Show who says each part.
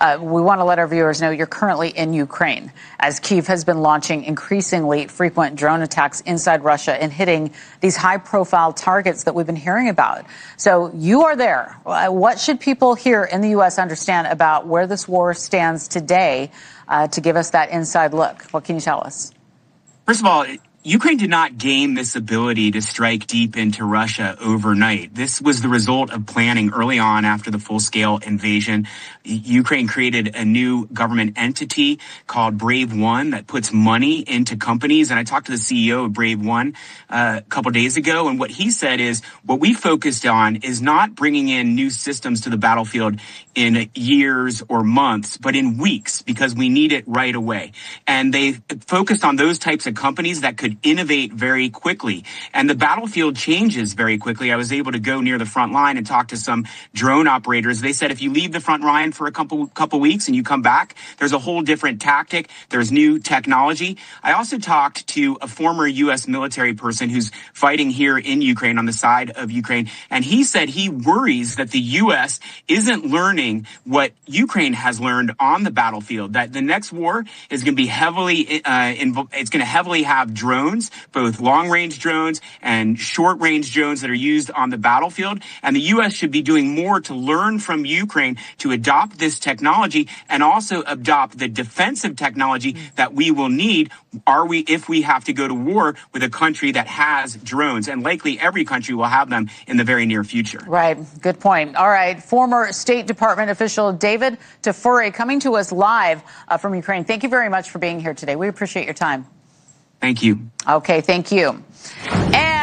Speaker 1: We want to let our viewers know you're currently in Ukraine, as Kyiv has been launching increasingly frequent drone attacks inside Russia and hitting these high-profile targets that we've been hearing about. So you are there. What should people here in the U.S. understand about where this war stands today to give us that inside look? What can you tell us?
Speaker 2: First of all, Ukraine did not gain this ability to strike deep into Russia overnight. This was the result of planning early on after the full-scale invasion. Ukraine created a new government entity called Brave One that puts money into companies. And I talked to the CEO of Brave One a couple days ago, and what he said is what we focused on is not bringing in new systems to the battlefield in years or months, but in weeks, because we need it right away. And they focused on those types of companies that could innovate very quickly. And the battlefield changes very quickly. I was able to go near the front line and talk to some drone operators. They said if you leave the front line for a couple weeks and you come back, there's a whole different tactic. There's new technology. I also talked to a former U.S. military person who's fighting here in Ukraine on the side of Ukraine. And he said he worries that the U.S. isn't learning what Ukraine has learned on the battlefield, that the next war is going to be it's going to heavily have drones, both long-range drones and short-range drones that are used on the battlefield. And the U.S. should be doing more to learn from Ukraine to adopt this technology and also adopt the defensive technology that we will need if we have to go to war with a country that has drones. And likely every country will have them in the very near future.
Speaker 1: Right. Good point. All right. Former State Department official David Tafuri coming to us live from Ukraine. Thank you very much for being here today. We appreciate your time.
Speaker 2: Thank you.
Speaker 1: Okay. Thank you. And